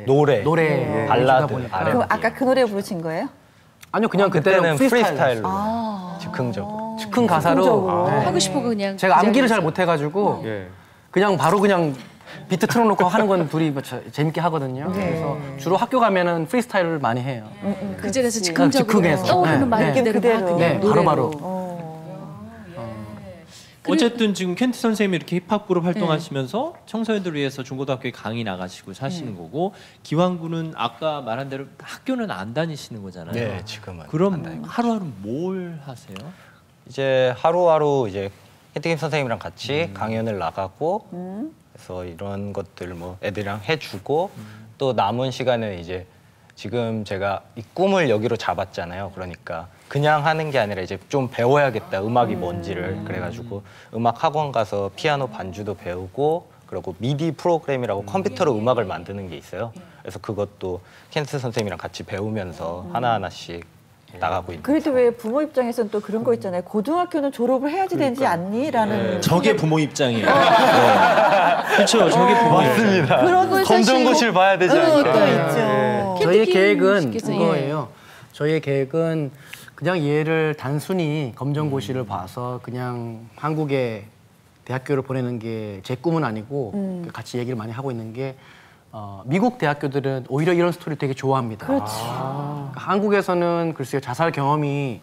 노래, 발라드, 그럼 아까 그 노래 부르신 거예요? 아니요, 그냥 그때는 프리스타일로 즉흥적으로. 즉흥 가사로 하고 싶어 그냥. 제가 암기를 잘 못해가지고 그냥 바로 그냥 비트 틀어놓고 하는 건 둘이 재밌게 하거든요. 그래서 주로 학교 가면은 프리스타일을 많이 해요. 그 자리에서 즉흥적으로 즉흥해서. 떠오르는 말 그대로 바로바로. 어쨌든 지금 켄트 선생님이 이렇게 힙합 그룹 활동하시면서 청소년들을 위해서 중고등학교에 강의 나가시고 사시는 거고, 기완군은 아까 말한 대로 학교는 안 다니시는 거잖아요. 네, 지금은. 그럼 하루하루 뭘 하세요? 이제 하루하루 이제 켄트 선생님이랑 같이 강연을 나가고, 그래서 이런 것들 뭐 애들이랑 해주고, 또 남은 시간에 이제 지금 제가 이 꿈을 여기로 잡았잖아요. 그러니까 그냥 하는 게 아니라 이제 좀 배워야겠다, 음악이 뭔지를. 그래가지고 음악 학원 가서 피아노 반주도 배우고, 그리고 미디 프로그램이라고 컴퓨터로 음악을 만드는 게 있어요. 그래서 그것도 켄트 선생님이랑 같이 배우면서 하나하나씩 나가고 있는. 그래도 왜 부모 입장에서는 또 그런 거 있잖아요. 고등학교는 졸업을 해야지 되지 않니? 라는. 저게 부모 입장이에요. 그렇죠, 저게 부모 입장이에요. 맞습니다. 검정고시를 봐야 되지 않을까. 또 있죠. 저희의 계획은 그거예요. 저희의 계획은 그냥 얘를 단순히 검정고시를 봐서 그냥 한국의 대학교를 보내는 게 제 꿈은 아니고, 같이 얘기를 많이 하고 있는 게 미국 대학교들은 오히려 이런 스토리를 되게 좋아합니다. 그렇지. 한국에서는 글쎄요, 자살 경험이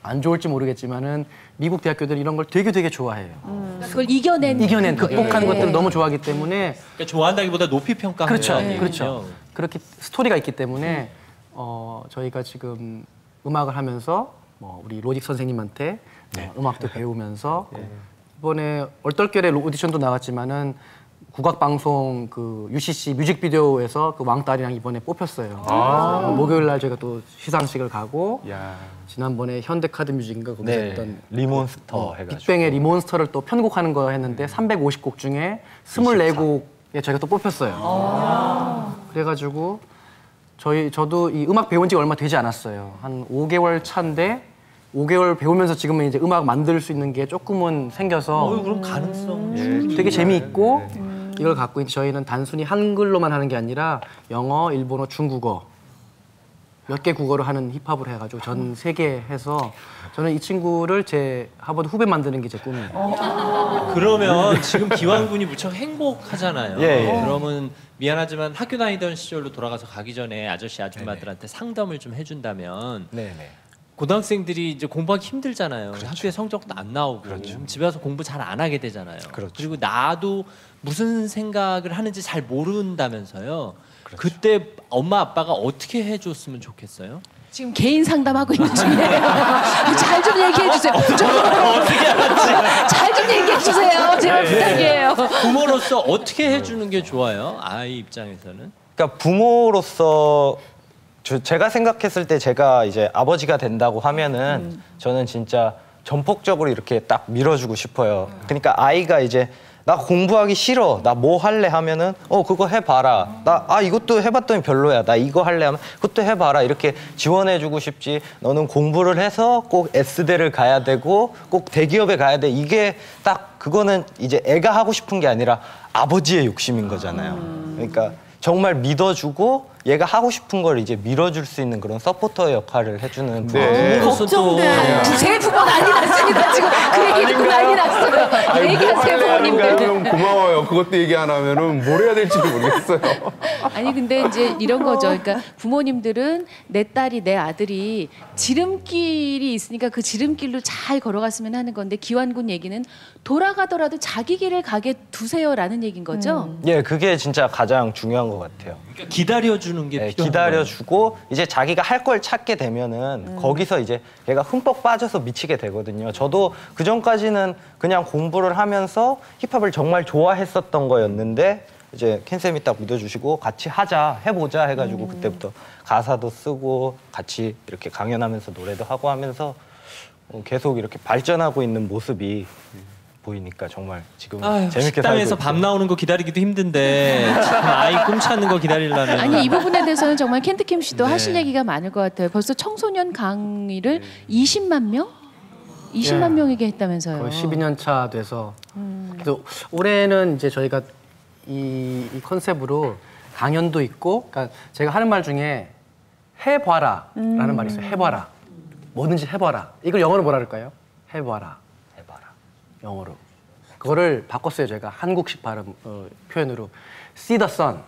안 좋을지 모르겠지만은 미국 대학교들이 이런 걸 되게 좋아해요. 그걸 이겨낸 극복한 것들을 너무 좋아하기 때문에. 그러니까 좋아한다기보다 높이 평가하는. 그렇죠. 그렇게 스토리가 있기 때문에 저희가 지금 음악을 하면서 뭐 우리 로직 선생님한테 음악도 배우면서 이번에 얼떨결에 오디션도 나갔지만은 국악방송 그 UCC 뮤직비디오에서 그 왕딸이랑 이번에 뽑혔어요. 목요일 날 저희가 또 시상식을 가고, 지난번에 현대카드뮤직인가 거기서 했던 리몬스터 해가지고 빅뱅의 리몬스터를 또 편곡하는 거 했는데 350곡 중에 24곡에 저희가 또 뽑혔어요. 그래가지고 저도 이 음악 배운 지 얼마 되지 않았어요. 한 5개월 차인데 5개월 배우면서 지금은 이제 음악 만들 수 있는 게 조금은 생겨서 그럼 가능성 되게 재미있고, 이걸 갖고 있는 저희는 단순히 한글로만 하는 게 아니라 영어, 일본어, 중국어 몇 개 국어를 하는 힙합을 해가지고 전 세계 해서 저는 이 친구를 제 하버드 후배 만드는 게 제 꿈이에요. 그러면 지금 기완군이 무척 행복하잖아요. 그러면 미안하지만 학교 다니던 시절로 돌아가서 가기 전에 아저씨 아줌마들한테 상담을 좀 해준다면, 고등학생들이 이제 공부하기 힘들잖아요. 학교에 성적도 안 나오고, 집에 와서 공부 잘 안 하게 되잖아요. 그리고 나도 무슨 생각을 하는지 잘 모른다면서요. 그때 엄마 아빠가 어떻게 해줬으면 좋겠어요? 지금 개인 상담하고 있는 중이에요. 잘 좀 얘기해 주세요. 어떻게 알았지? 잘 좀 얘기해 주세요. 제가 부탁이에요. 부모로서 어떻게 해주는 게 좋아요? 아이 입장에서는? 그러니까 부모로서 제가 생각했을 때, 제가 이제 아버지가 된다고 하면은 저는 진짜 전폭적으로 이렇게 딱 밀어주고 싶어요. 그러니까 아이가 이제 나 공부하기 싫어, 나 뭐 할래 하면은 그거 해봐라. 나 이것도 해봤더니 별로야, 나 이거 할래 하면 그것도 해봐라. 이렇게 지원해주고 싶지, 너는 공부를 해서 꼭 S대를 가야 되고 꼭 대기업에 가야 돼, 이게 딱 그거는 이제 애가 하고 싶은 게 아니라 아버지의 욕심인 거잖아요. 그러니까 정말 믿어주고 얘가 하고 싶은 걸 이제 밀어줄 수 있는 그런 서포터의 역할을 해주는 부모로서 또 제 부모 난리 났습니다. 지금 그 얘기 듣고 난리 났어요. 얘기하세요, 부모님들. 그럼 고마워요. 그것도 얘기 안 하면은 뭘 해야 될지 모르겠어요. 아니 근데 이제 이런 거죠. 그러니까 부모님들은 내 딸이 내 아들이 지름길이 있으니까 그 지름길로 잘 걸어갔으면 하는 건데, 기완군 얘기는 돌아가더라도 자기 길을 가게 두세요라는 얘기인 거죠. 그게 진짜 가장 중요한 것 같아요. 그러니까 기다려주는 게 필요한 기다려주고 이제 자기가 할 걸 찾게 되면은 거기서 이제 걔가 흠뻑 빠져서 미치게 되거든요. 저도 그 전까지는 그냥 공부를 하면서 힙합을 정말 좋아했었던 거였는데, 이제 켄쌤이 딱 믿어주시고 같이 하자, 해보자 해가지고 그때부터 가사도 쓰고 같이 이렇게 강연하면서 노래도 하고 하면서 계속 이렇게 발전하고 있는 모습이 보이니까 정말 지금 재밌게 살고 식당에서 밥 나오는 거 기다리기도 힘든데 지금 아이 꿈 찾는 거 기다리려면. 아니 이 부분에 대해서는 정말 켄트캠 씨도 하실 얘기가 많을 것 같아요. 벌써 청소년 강의를 20만 명? 20만 명에게 했다면서요. 거의 12년 차 돼서. 그래서 올해는 이제 저희가 이 컨셉으로 강연도 있고, 그러니까 제가 하는 말 중에 해봐라라는 말이 있어요. 해봐라. 뭐든지 해봐라. 이걸 영어로 뭐라 그럴까요? 해봐라. 해봐라. 영어로. 그거를 바꿨어요. 제가 한국식 발음 표현으로 see the sun.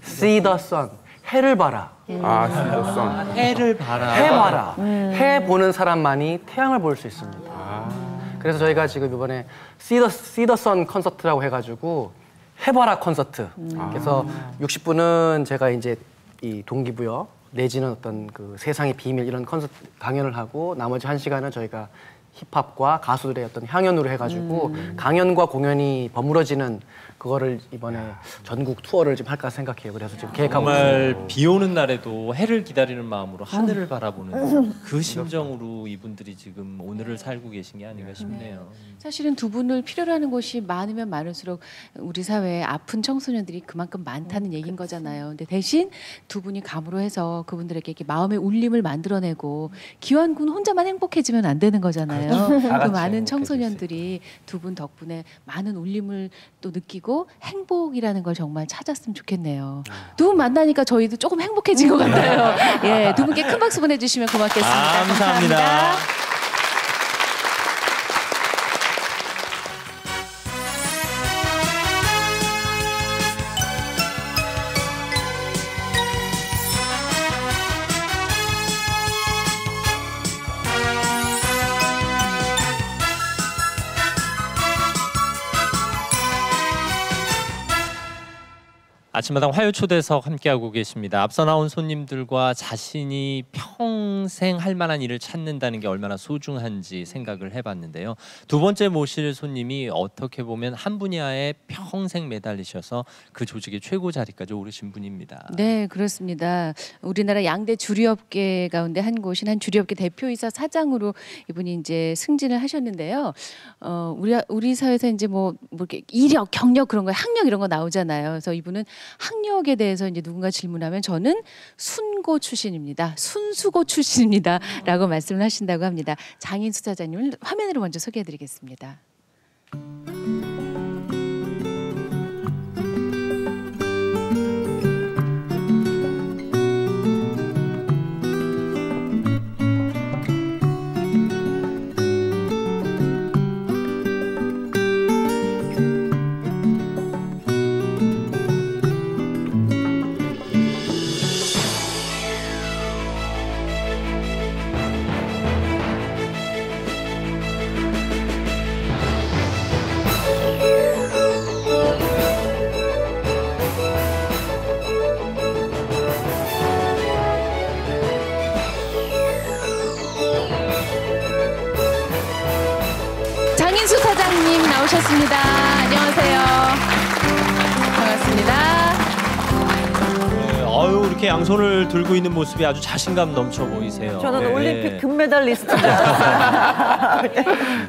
see the sun. 해를 봐라. 아, 진짜. 해를 봐라. 해봐라. 해 보는 사람만이 태양을 볼 수 있습니다. 그래서 저희가 지금 이번에 See the Sun 콘서트라고 해가지고 해봐라 콘서트. 그래서 60분은 제가 이제 이 동기부여 내지는 어떤 그 세상의 비밀 이런 콘서트 강연을 하고 나머지 1시간은 저희가 힙합과 가수들의 어떤 향연으로 해가지고 강연과 공연이 버무러지는 그거를 이번에 전국 투어를 좀 할까 생각해요. 그래서 지금 계획하고 있습니다. 정말 비 오는 날에도 해를 기다리는 마음으로 하늘을 바라보는 그 심정으로 이분들이 지금 오늘을 살고 계신 게 아닌가 싶네요. 사실은 두 분을 필요로 하는 곳이 많으면 많을수록 우리 사회에 아픈 청소년들이 그만큼 많다는 얘기인 거잖아요. 근데 대신 두 분이 감으로 해서 그분들에게 이렇게 마음의 울림을 만들어내고 기완군 혼자만 행복해지면 안 되는 거잖아요. 그 많은 청소년들이 두 분 덕분에 많은 울림을 또 느끼고 행복이라는 걸 정말 찾았으면 좋겠네요. 두 분 만나니까 저희도 조금 행복해진 것 같아요. 예, 두 분께 큰 박수 보내주시면 고맙겠습니다. 감사합니다. 아침마당 화요초대석 함께하고 계십니다. 앞서 나온 손님들과 자신이 평생 할 만한 일을 찾는다는 게 얼마나 소중한지 생각을 해봤는데요. 두 번째 모실 손님이 어떻게 보면 한 분야에 평생 매달리셔서 그 조직의 최고 자리까지 오르신 분입니다. 네, 그렇습니다. 우리나라 양대 주류업계 가운데 한 곳인 한 주류업계 대표이사 사장으로 이분이 이제 승진을 하셨는데요. 우리 사회에서 이제 뭐 이렇게 이력, 경력 그런 거, 학력 이런 거 나오잖아요. 그래서 이분은 학력에 대해서 이제 누군가 질문하면 저는 순고 출신입니다. 순수고 출신입니다라고 말씀을 하신다고 합니다. 장인수 사장님을 화면으로 먼저 소개해드리겠습니다. 장인수 사장님 나오셨습니다. 안녕하세요. 반갑습니다. 아유, 이렇게 양손을 들고 있는 모습이 아주 자신감 넘쳐 보이세요. 저는 네. 올림픽 금메달리스트인 줄 알았어요.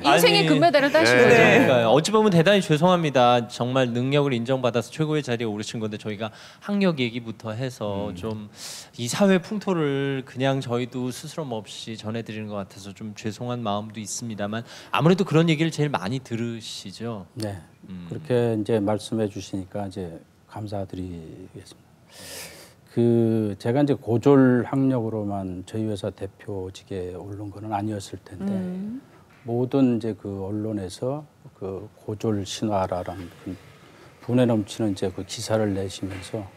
인생의 아니, 금메달을 따신 거죠. 그러니까요. 어찌 보면 대단히 죄송합니다. 정말 능력을 인정받아서 최고의 자리에 오르신 건데 저희가 학력 얘기부터 해서 좀 이 사회 풍토를 그냥 저희도 스스럼 없이 전해드리는 것 같아서 좀 죄송한 마음도 있습니다만 아무래도 그런 얘기를 제일 많이 들으시죠. 네, 그렇게 이제 말씀해 주시니까 이제 감사드리겠습니다. 제가 이제 고졸 학력으로만 저희 회사 대표직에 오른 거는 아니었을 텐데 모든 이제 그 언론에서 그 고졸 신화라는 분에 넘치는 이제 그 기사를 내시면서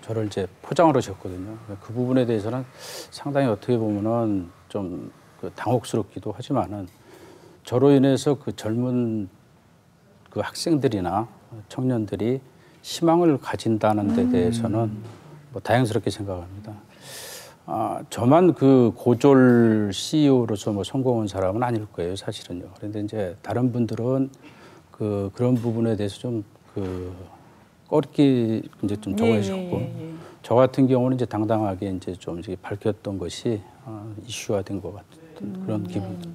저를 이제 포장을 하셨거든요. 그 부분에 대해서는 상당히 어떻게 보면은 좀 그 당혹스럽기도 하지만은 저로 인해서 그 젊은 그 학생들이나 청년들이 희망을 가진다는 데 대해서는 뭐 다행스럽게 생각합니다. 저만 그 고졸 CEO로서 뭐 성공한 사람은 아닐 거예요, 사실은요. 그런데 이제 다른 분들은 그런 부분에 대해서 좀 꺼리끼 이제 좀 적어주셨고, 저 같은 경우는 이제 당당하게 이제 좀 이제 밝혔던 것이 이슈화 된 것 같은 그런 기분입니다.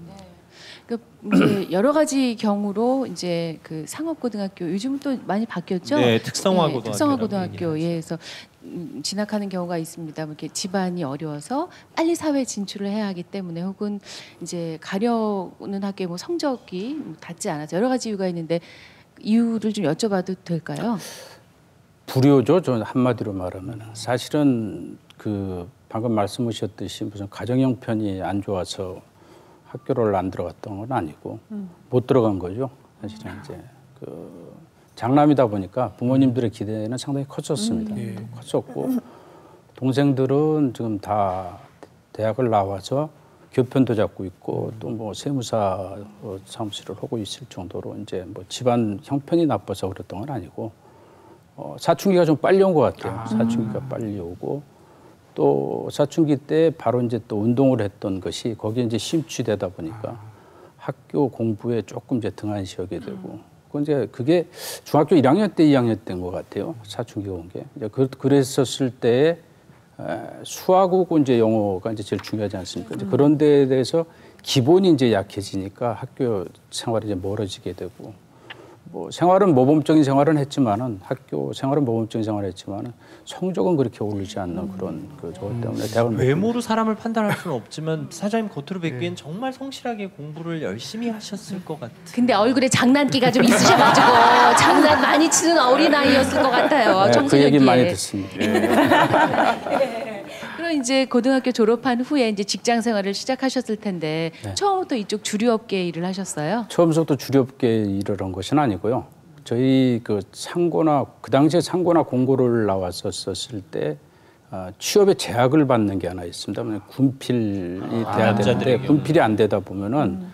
그 이제 여러 가지 경우로 이제 그 상업고등학교 요즘 또 많이 바뀌었죠. 네, 특성화고등학교. 특성화고등학교. 예, 그래서 진학하는 경우가 있습니다. 이렇게 집안이 어려워서 빨리 사회 진출을 해야 하기 때문에 혹은 이제 가려는 학교에 뭐 성적이 닿지 않아서 여러 가지 이유가 있는데 이유를 좀 여쭤봐도 될까요? 불효죠. 저 한마디로 말하면 사실은 그 방금 말씀하셨듯이 무슨 가정 형편이 안 좋아서 학교를 안 들어갔던 건 아니고 못 들어간 거죠. 사실은 이제 그 장남이다 보니까 부모님들의 기대는 상당히 컸었습니다. 컸었고 동생들은 지금 다 대학을 나와서 교편도 잡고 있고 또 뭐 세무사 사무실을 하고 있을 정도로 이제 뭐 집안 형편이 나빠서 그랬던 건 아니고 사춘기가 좀 빨리 온 것 같아요. 사춘기가 빨리 오고 또 사춘기 때 바로 이제 또 운동을 했던 것이 거기에 이제 심취되다 보니까 학교 공부에 조금 이제 등한시하게 되고 이제 그게 중학교 1학년 때 2학년 때인 것 같아요. 사춘기가 온 게. 이제 그랬었을 때 수학하고 이제 영어가 이제 제일 중요하지 않습니까? 이제 그런 데에 대해서 기본이 이제 약해지니까 학교 생활이 이제 멀어지게 되고 뭐 생활은 모범적인 생활은 했지만은 학교 생활은 모범적인 생활을 했지만은 성적은 그렇게 오르지 않는 그런 그 저것 때문에 대학을 외모로 사람을 판단할 수는 없지만 사장님 겉으로 뵙기엔 정말 성실하게 공부를 열심히 하셨을 것 같아요. 근데 얼굴에 장난기가 좀 있으셔가지고 장난 많이 치는 어린아이였을 것 같아요. 네, 그 얘기 많이 듣습니다. 그럼 이제 고등학교 졸업한 후에 이제 직장 생활을 시작하셨을 텐데 처음부터 이쪽 주류업계 일을 하셨어요? 처음부터 주류업계 일을 한 것은 아니고요. 저희 그 상고나 그 당시에 상고나 공고를 나왔었을 때 취업에 제약을 받는 게 하나 있습니다. 군필이 돼야 되는데 군필이 안 되다 보면은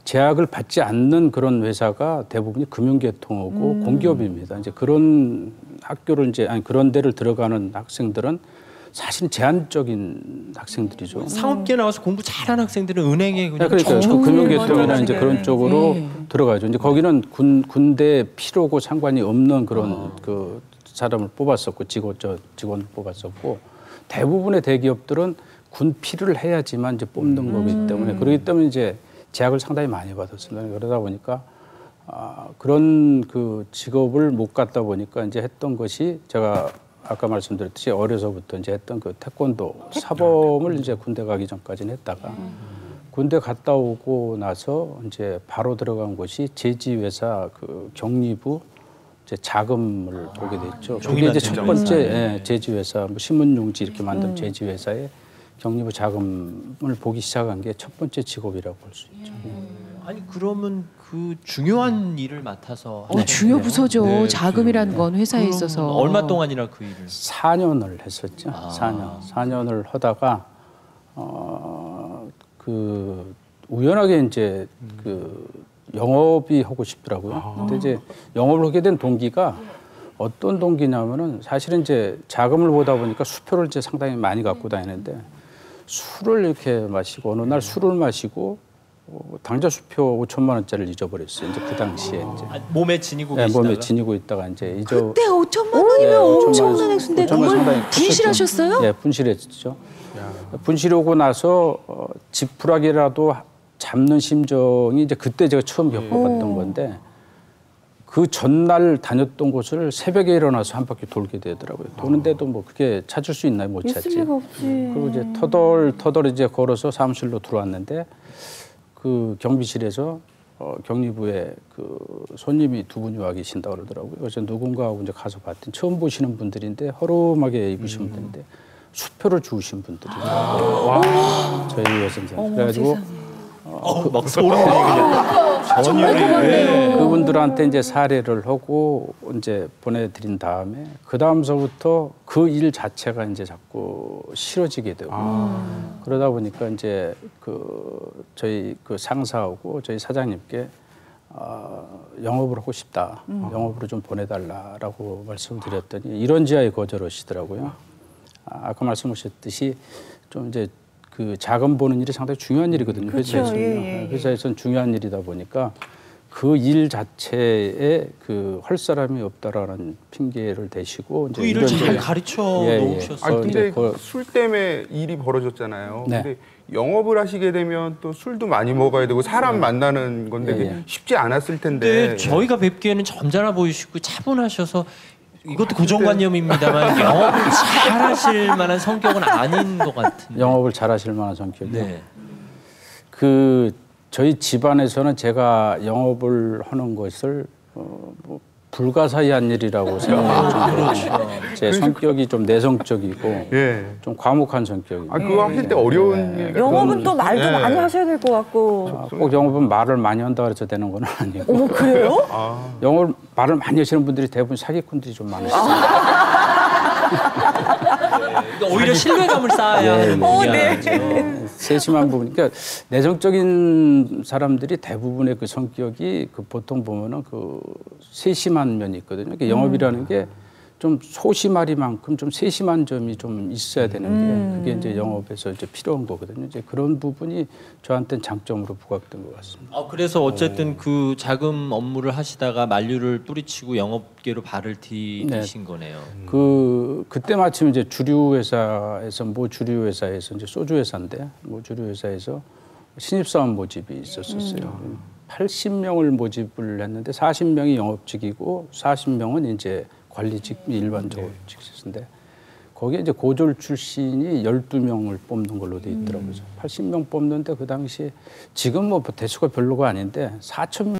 제약을 받지 않는 그런 회사가 대부분이 금융계통하고 공기업입니다. 이제 그런 학교를 이제 아니 그런 데를 들어가는 학생들은 사실 제한적인 학생들이죠. 상업계 나와서 공부 잘하는 학생들은 은행에 그냥 그러니까 그 금융계통이나 이제 그런 쪽으로 들어가죠. 이제 거기는 군대 필요고 상관이 없는 그런 그 사람을 뽑았었고 직원 뽑았었고 대부분의 대기업들은 군필을 해야지만 이제 뽑는 거기 때문에 그렇기 때문에 이제 제약을 상당히 많이 받았습니다. 그러다 보니까 그런 그 직업을 못 갖다 보니까 이제 했던 것이 제가 아까 말씀드렸듯이 어려서부터 이제 했던 그 태권도 사범을 이제 군대 가기 전까지는 했다가 군대 갔다 오고 나서 이제 바로 들어간 곳이 제지회사 그 경리부 이제 자금을 보게 됐죠. 그게 이제 첫 번째 제지회사 뭐 신문용지 이렇게 만든 제지회사에 경리부 자금을 보기 시작한 게 첫 번째 직업이라고 볼 수 있죠. 아니 그러면 그 중요한 일을 맡아서 중요 부서죠. 자금이라는 건 회사에 있어서. 얼마 동안이나 그 일을? 4년을 했었죠. 4년을 하다가 그 우연하게 이제 그 영업이 하고 싶더라고요. 근데 이제 영업을 하게 된 동기가 어떤 동기냐면은 사실은 이제 자금을 보다 보니까 수표를 이제 상당히 많이 갖고 다니는데 술을 이렇게 마시고 어느 날 술을 마시고 당좌 수표 5천만 원짜리를 잊어버렸어요. 이제 그 당시에 이제 몸에 지니고 계시다가 몸에 지니고 있다가 이제 그때 5천만 원이면 엄청난 액수인데 정말 분실하셨어요? 네, 분실했죠. 분실하고 나서 지푸라기라도 잡는 심정이 이제 그때 제가 처음 겪어봤던 건데 그 전날 다녔던 곳을 새벽에 일어나서 한 바퀴 돌게 되더라고요. 도는데도 뭐 그게 찾을 수 있나요? 못 찾지. 있을 리가 없지. 그리고 이제 터덜 이제 걸어서 사무실로 들어왔는데 그 경비실에서 경리부에 그 손님이 두 분이 와 계신다 그러더라고요. 그래서 누군가하고 이제 가서 봤더니 처음 보시는 분들인데 허름하게 입으신 분들인데 수표를 주우신 분들이에요. 저희 여선생. 그래가지고 막 소름 그냥 그분들한테 이제 사례를 하고 이제 보내드린 다음에 그 다음서부터 그 일 자체가 이제 자꾸 싫어지게 되고 그러다 보니까 이제 그 저희 그 상사하고 저희 사장님께 영업을 하고 싶다, 영업으로 좀 보내달라라고 말씀을 드렸더니 이런지하에 거절하시더라고요. 아까 말씀하셨듯이 좀 이제 그 자금 보는 일이 상당히 중요한 일이거든요. 그렇죠. 회사에서는 회사에서는 중요한 일이다 보니까 그 일 자체에 그 할 사람이 없다라는 핑계를 대시고 그 일을 잘 가르쳐 놓으셨어요. 근데 술 때문에 일이 벌어졌잖아요. 네. 근데 영업을 하시게 되면 또 술도 많이 먹어야 되고 사람 만나는 건데 그게 쉽지 않았을 텐데. 근데 저희가 뵙기에는 점잖아 보이시고 차분하셔서 이것도 고정관념입니다만 영업을 잘하실 만한 성격은 아닌 것 같은데. 영업을 잘하실 만한 성격이요. 네. 그 저희 집안에서는 제가 영업을 하는 것을 뭐 불가사의한 일이라고 생각할 정도로 제 성격이 좀 내성적이고 예. 좀 과묵한 성격이고 아, 그거 하실 때 어려운 일 영업은 또 말도 많이 하셔야 될 것 같고. 꼭 영업은 말을 많이 한다 그래서 되는 건 아니고 어머 그래요? 영업을 말을 많이 하시는 분들이 대부분 사기꾼들이 좀 많으시죠. 그러니까 오히려 신뢰감을 쌓아야 하는 분이야. 세심한 부분. 그러니까 내성적인 사람들이 대부분의 그 성격이 그 보통 보면은 그 세심한 면이 있거든요. 그러니까 영업이라는 게 좀 소심하리만큼 좀 세심한 점이 좀 있어야 되는 게 그게 이제 영업에서 이제 필요한 거거든요. 이제 그런 부분이 저한테는 장점으로 부각된 것 같습니다. 그래서 어쨌든 그 자금 업무를 하시다가 만류를 뿌리치고 영업계로 발을 디디신 거네요. 그때 마침 이제 주류 회사에서 모 주류 회사에서 이제 소주 회사인데 모 주류 회사에서 신입사원 모집이 있었어요. 80명을 모집을 했는데 40명이 영업직이고 40명은 이제 관리직 일반적으로 직인데 거기에 이제 고졸 출신이 12명을 뽑는 걸로 돼 있더라고요. 80명 뽑는데 그 당시에 지금 뭐 대수가 별로가 아닌데 4,000명